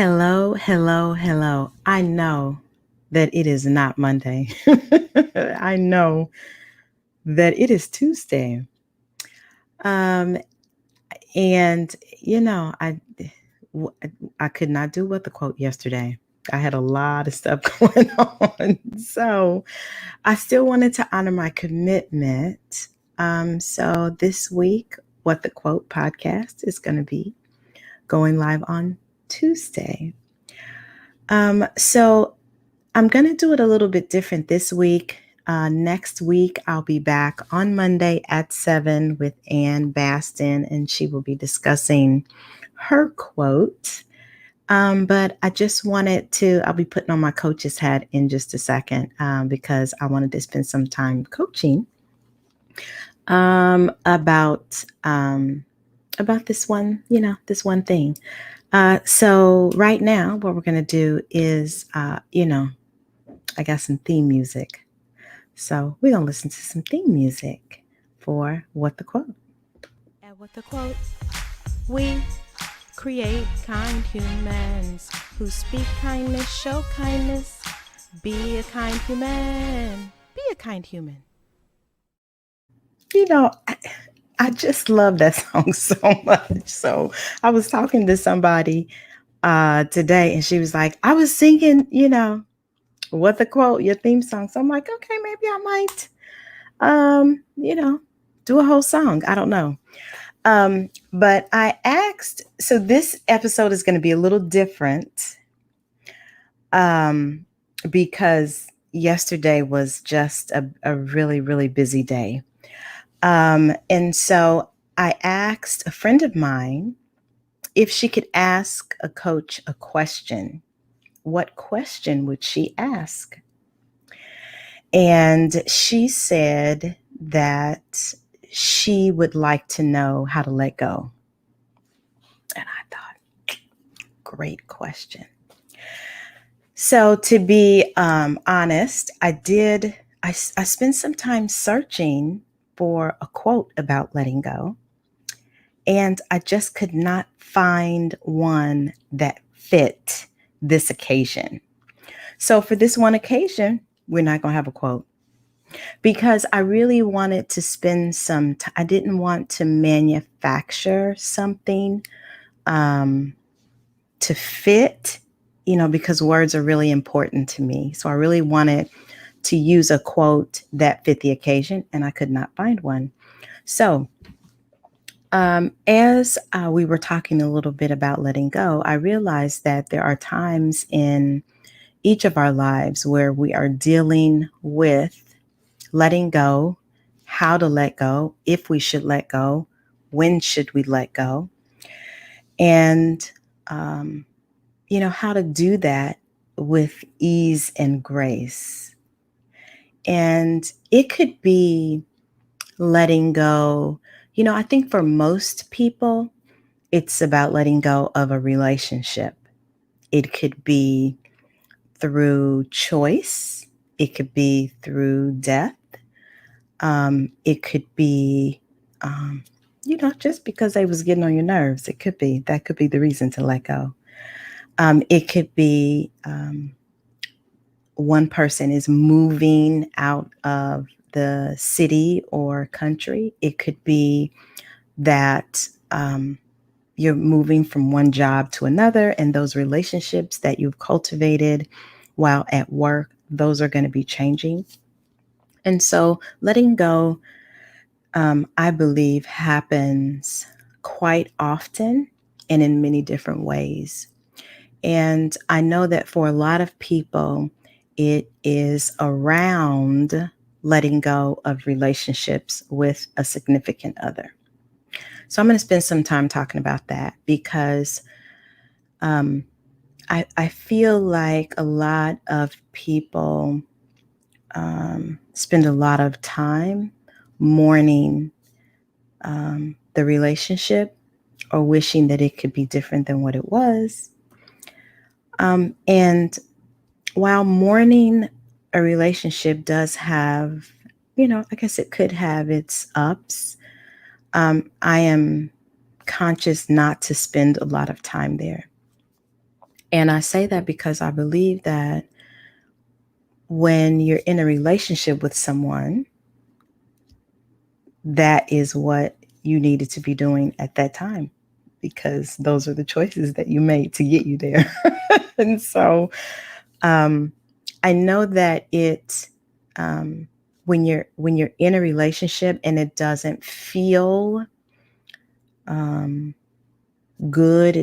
Hello, hello, hello. I know that it is not Monday. I know that it is Tuesday. Um, and you know, w- I could not do what the quote yesterday. I had a lot of stuff going on. So I still wanted to honor my commitment. So this week, What the Quote podcast is going to be going live on Tuesday. So I'm going to do it a little bit different this week. Next week, I'll be back on Monday at 7 with Ann Baston, and she will be discussing her quote. But I just I'll be putting on my coach's hat in just a second because I wanted to spend some time coaching about this one thing. So right now, what we're going to do is, I got some theme music. So we're going to listen to some theme music for What the Quote. And with the quote, we create kind humans who speak kindness, show kindness. Be a kind human. Be a kind human. You know, I just love that song so much. So I was talking to somebody today and she was like, I was singing, What the Quote, your theme song. So I'm like, okay, maybe I might, do a whole song. I don't know. But I asked, so this episode is going to be a little different um, because yesterday was just a really, really busy day. And so I asked a friend of mine if she could ask a coach a question. What question would she ask? And she said that she would like to know how to let go. And I thought, great question. So to be honest, I spent some time searching for a quote about letting go, and I just could not find one that fit this occasion. So for this one occasion, we're not going to have a quote because I really wanted to spend some time. I didn't want to manufacture something to fit, because words are really important to me. So I really wanted to use a quote that fit the occasion, and I could not find one. So, as we were talking a little bit about letting go, I realized that there are times in each of our lives where we are dealing with letting go, how to let go, if we should let go, when should we let go, and how to do that with ease and grace. And it could be letting go. I think for most people, it's about letting go of a relationship. It could be through choice, it could be through death, it could be, just because they was getting on your nerves. That could be the reason to let go. It could be one person is moving out of the city or country. It could be that you're moving from one job to another, and those relationships that you've cultivated while at work, those are going to be changing. And so letting go, I believe, happens quite often and in many different ways. And I know that for a lot of people, it is around letting go of relationships with a significant other. So I'm going to spend some time talking about that because I feel like a lot of people spend a lot of time mourning the relationship or wishing that it could be different than what it was. And while mourning a relationship does have, I guess it could have its ups, I am conscious not to spend a lot of time there. And I say that because I believe that when you're in a relationship with someone, that is what you needed to be doing at that time, because those are the choices that you made to get you there. And so um, I know that when you're in a relationship and it doesn't feel um, good,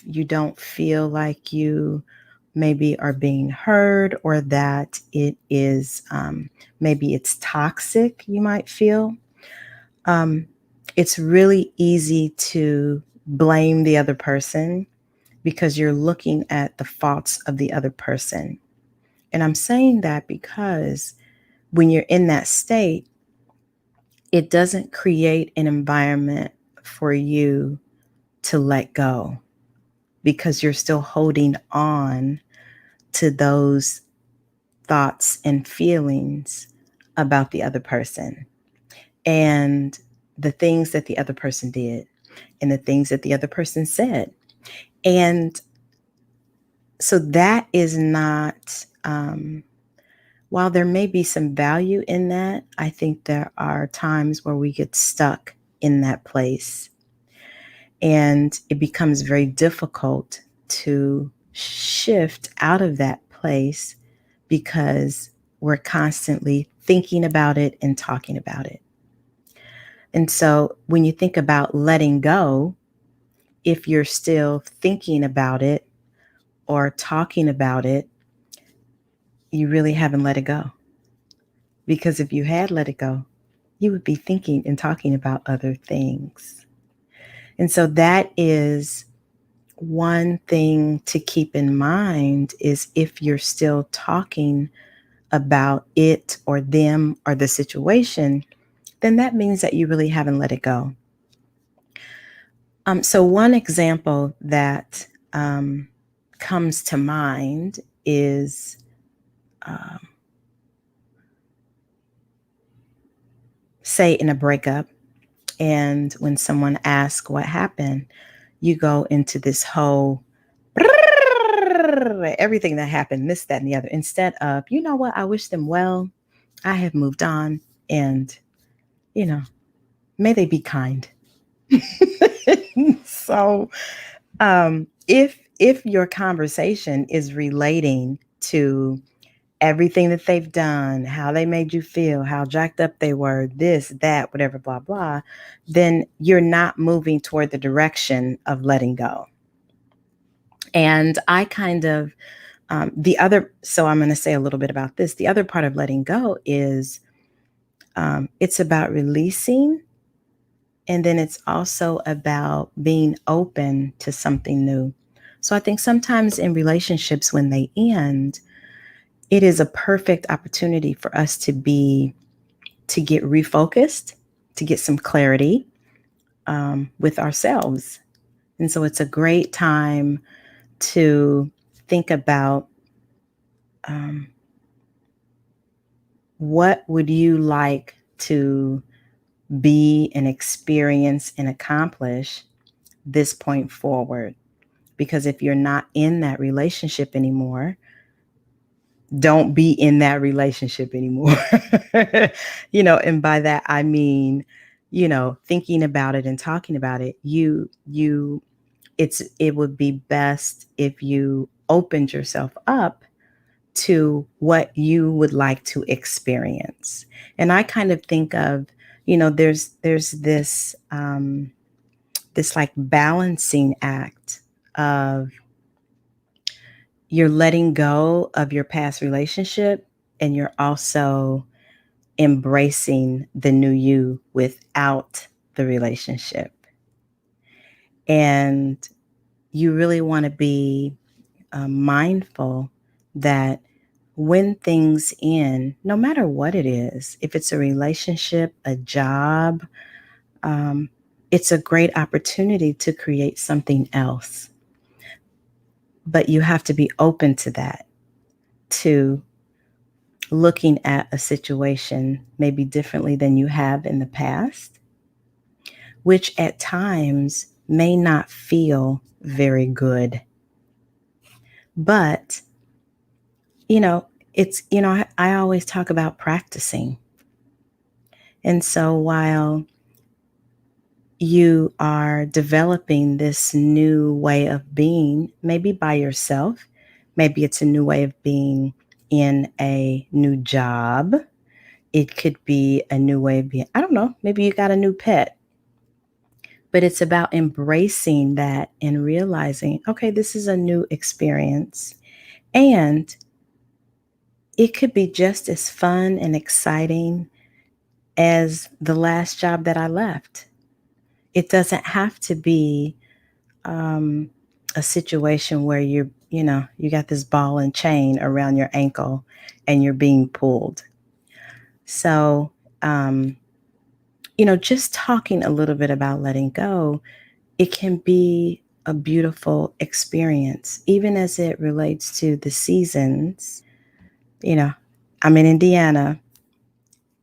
you don't feel like you maybe are being heard, or that it is maybe it's toxic, you might feel. Um, it's really easy to blame the other person because you're looking at the faults of the other person. And I'm saying that because when you're in that state, it doesn't create an environment for you to let go, because you're still holding on to those thoughts and feelings about the other person, and the things that the other person did, and the things that the other person said. And so that is not, while there may be some value in that, I think there are times where we get stuck in that place. And it becomes very difficult to shift out of that place because we're constantly thinking about it and talking about it. And so when you think about letting go, if you're still thinking about it or talking about it, you really haven't let it go. Because if you had let it go, you would be thinking and talking about other things. And so that is one thing to keep in mind, is if you're still talking about it or them or the situation, then that means that you really haven't let it go. So one example that comes to mind is say in a breakup, and when someone asks what happened, you go into this whole everything that happened, this, that, and the other, instead of, you know what, I wish them well. I have moved on, and, may they be kind. So if your conversation is relating to everything that they've done, how they made you feel, how jacked up they were, this, that, whatever, blah, blah, then you're not moving toward the direction of letting go. And I kind of, so I'm going to say a little bit about this. The other part of letting go is it's about releasing. And then it's also about being open to something new. So I think sometimes in relationships, when they end, it is a perfect opportunity for us to get refocused, to get some clarity with ourselves. And so it's a great time to think about what would you like to be and experience and accomplish this point forward. Because if you're not in that relationship anymore, don't be in that relationship anymore. And by that I mean, thinking about it and talking about it, it would be best if you opened yourself up to what you would like to experience. And I kind of think of, there's this this like balancing act of, you're letting go of your past relationship, and you're also embracing the new you without the relationship. And you really want to be mindful that when things end, no matter what it is, if it's a relationship, a job, it's a great opportunity to create something else. But you have to be open to that, to looking at a situation maybe differently than you have in the past, which at times may not feel very good. But, you know, I always talk about practicing. And so while you are developing this new way of being, maybe by yourself, maybe it's a new way of being in a new job. It could be a new way of being, I don't know, maybe you got a new pet, but it's about embracing that and realizing, okay, this is a new experience. And it could be just as fun and exciting as the last job that I left. It doesn't have to be um, a situation where you got this ball and chain around your ankle and you're being pulled. So, um, just talking a little bit about letting go, it can be a beautiful experience, even as it relates to the seasons. You know, I'm in Indiana.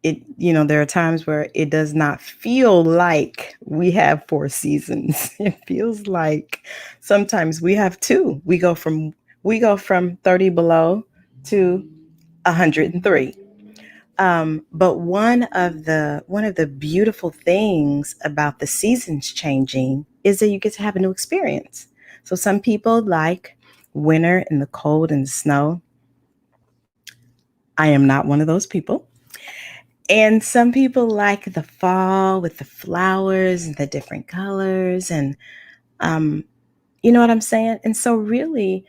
There are times where it does not feel like we have four seasons. It feels like sometimes we have two. We go from 30 below to 103. But one of the beautiful things about the seasons changing is that you get to have a new experience. So some people like winter and the cold and the snow. I am not one of those people. And some people like the fall with the flowers and the different colors, and um, you know what I'm saying? And so really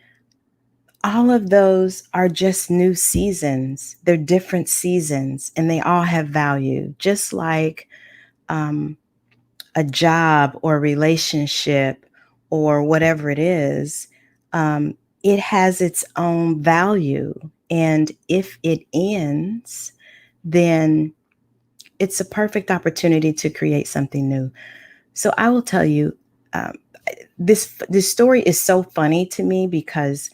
all of those are just new seasons. They're different seasons and they all have value, just like um, a job or relationship or whatever it is. It has its own value. And if it ends, then it's a perfect opportunity to create something new. So I will tell you, um, this story is so funny to me because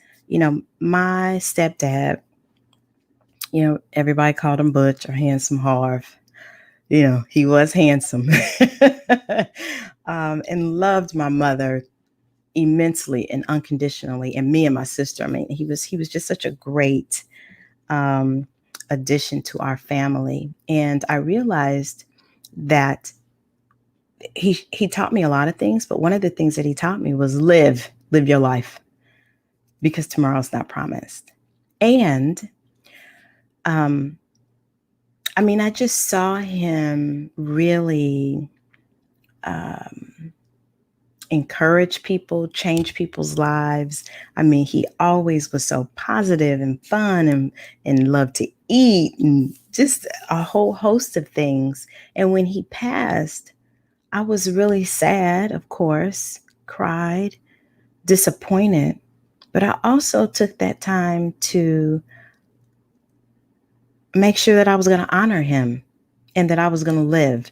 my stepdad, everybody called him Butch or Handsome Harv. He was handsome, and loved my mother immensely and unconditionally, and me and my sister. I mean, he was just such a great um, addition to our family. And I realized that he taught me a lot of things, but one of the things that he taught me was live your life, because tomorrow's not promised. And um, I mean, I just saw him really um, encourage people, change people's lives. I mean, he always was so positive and fun and loved to eat and just a whole host of things. And when he passed, I was really sad, of course, cried, disappointed, but I also took that time to make sure that I was going to honor him and that I was going to live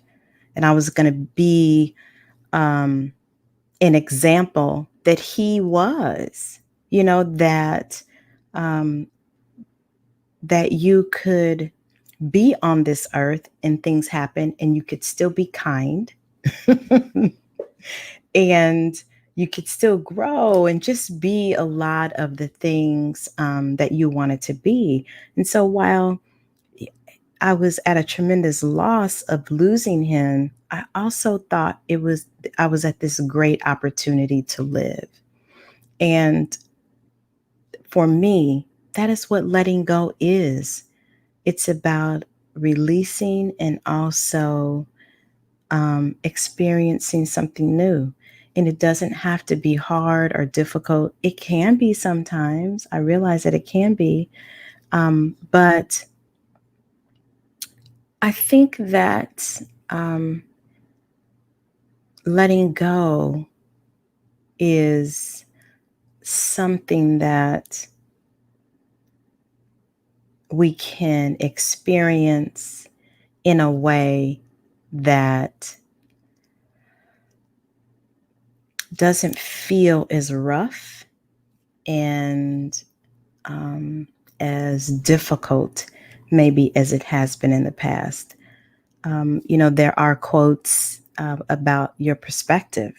and I was going to be um, an example that he was, that um, that you could be on this earth and things happen and you could still be kind and you could still grow and just be a lot of the things that you wanted to be. And so while I was at a tremendous loss of losing him, I also thought I was at this great opportunity to live. And for me, that is what letting go is. It's about releasing and also experiencing something new. And it doesn't have to be hard or difficult. It can be sometimes. I realize that it can be. But I think that letting go is something that we can experience in a way that doesn't feel as rough and as difficult, maybe, as it has been in the past. There are quotes about your perspective,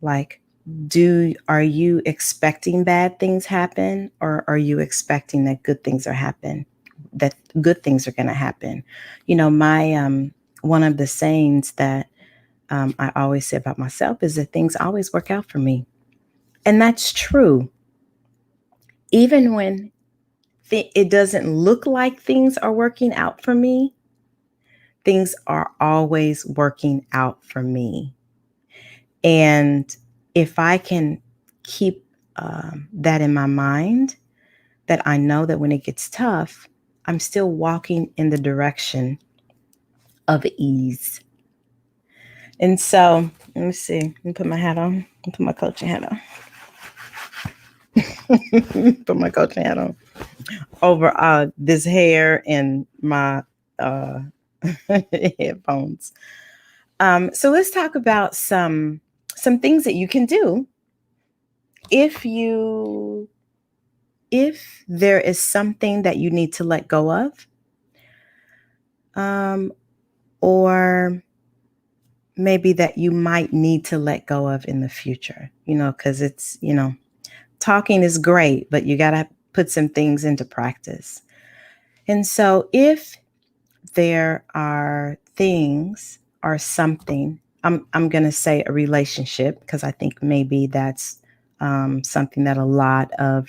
like Are you expecting bad things happen, or are you expecting that good things that good things are going to happen? My one of the sayings that I always say about myself is that things always work out for me. And that's true. Even when it doesn't look like things are working out for me, things are always working out for me. And if I can keep that in my mind, that I know that when it gets tough, I'm still walking in the direction of ease. And so, let me see. Let me put my hat on. Put my coaching hat on. Put my coaching hat on over this hair and my headphones. So let's talk about some things that you can do if there is something that you need to let go of, or maybe that you might need to let go of in the future, because it's, talking is great, but you got to put some things into practice. And so if there are things or something, I'm going to say a relationship, because I think maybe that's something that a lot of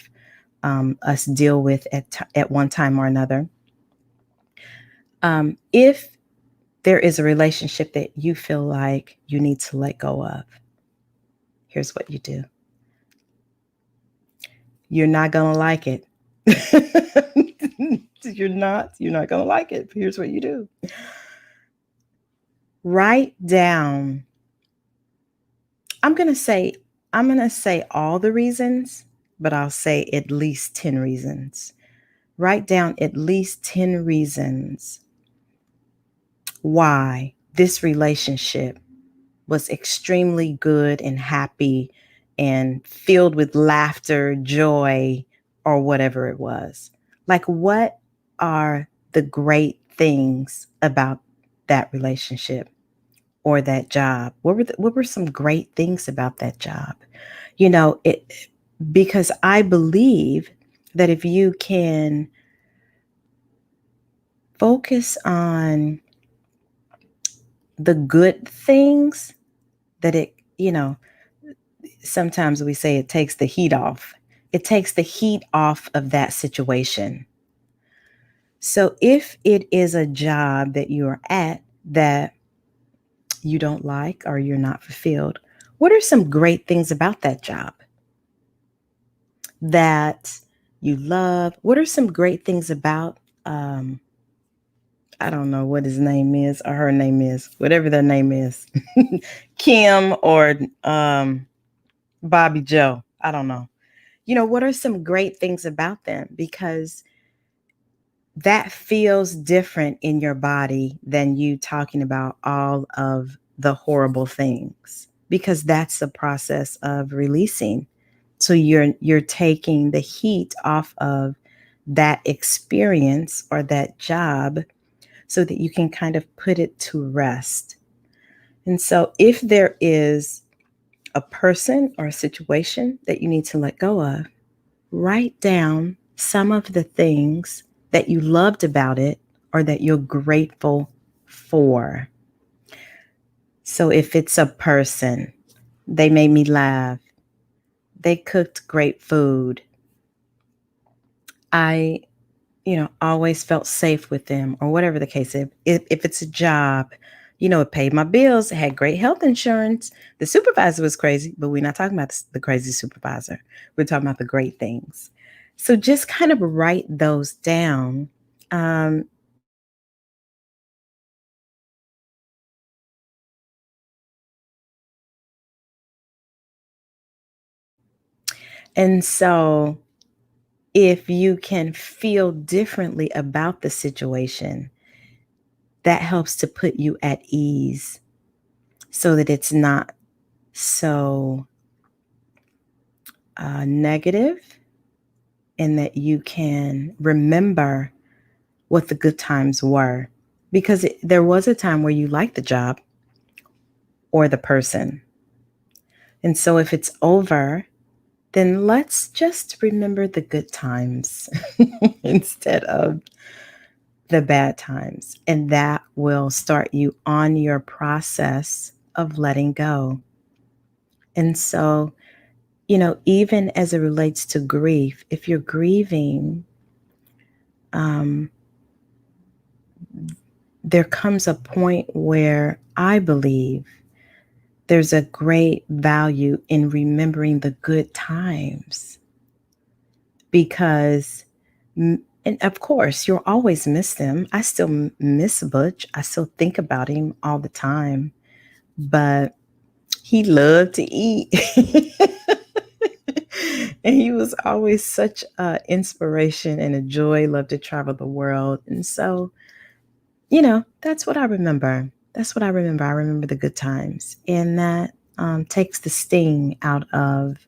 us deal with at one time or another. If there is a relationship that you feel like you need to let go of, here's what you do. You're not going to like it. You're not going to like it. Here's what you do. Write down. I'm going to say all the reasons, but I'll say at least 10 reasons. Write down at least 10 reasons why this relationship was extremely good and happy and filled with laughter, joy, or whatever it was. Like, what are the great things about that relationship or that job? What were some great things about that job? Because I believe that if you can focus on the good things, that sometimes we say it takes the heat off. It takes the heat off of that situation. So if it is a job that you are at that you don't like or you're not fulfilled, what are some great things about that job that you love? What are some great things about, I don't know what his name is or her name is, whatever their name is, Kim or Bobby Joe. I don't know. What are some great things about them? Because that feels different in your body than you talking about all of the horrible things, because that's the process of releasing. So you're taking the heat off of that experience or that job so that you can kind of put it to rest. And so if there is a person or a situation that you need to let go of, write down some of the things that you loved about it or that you're grateful for. So if it's a person, they made me laugh. They cooked great food. I, always felt safe with them, or whatever the case is. If it's a job, it paid my bills, it had great health insurance. The supervisor was crazy, but we're not talking about the crazy supervisor. We're talking about the great things. So just kind of write those down. And so if you can feel differently about the situation, that helps to put you at ease so that it's not so negative, and that you can remember what the good times were. Because there was a time where you liked the job or the person. And so if it's over, then let's just remember the good times instead of the bad times. And that will start you on your process of letting go. And so, even as it relates to grief, if you're grieving, um, there comes a point where I believe there's a great value in remembering the good times because, and of course, you'll always miss them. I still miss Butch. I still think about him all the time, but he loved to eat. And he was always such an inspiration and a joy, loved to travel the world. And so, that's what I remember. That's what I remember. I remember the good times. And that takes the sting out of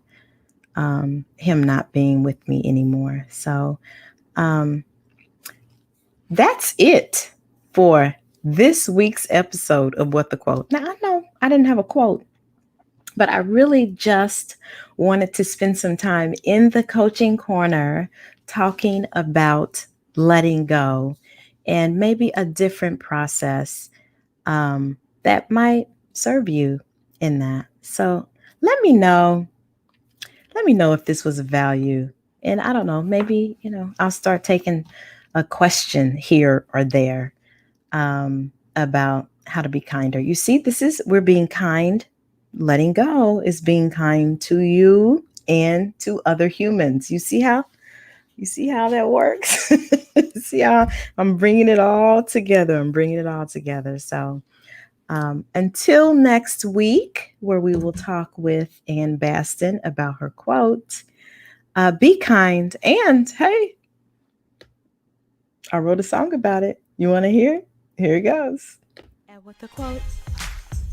him not being with me anymore. So um, that's it for this week's episode of What the Quote. Now, I know I didn't have a quote, but I really just wanted to spend some time in the coaching corner talking about letting go and maybe a different process that might serve you in that. So let me know. Let me know if this was of value. And I don't know, maybe, I'll start taking a question here or there about how to be kinder. You see, we're being kind. Letting go is being kind to you and to other humans. You see how that works? See how I'm bringing it all together. So until next week, where we will talk with Ann Baston about her quote, be kind. And hey, I wrote a song about it. You want to hear it? Here it goes. And with the quote,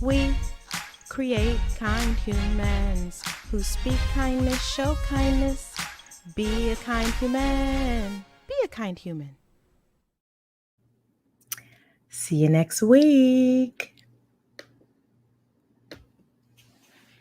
we create kind humans who speak kindness, show kindness. Be a kind human. Be a kind human. See you next week.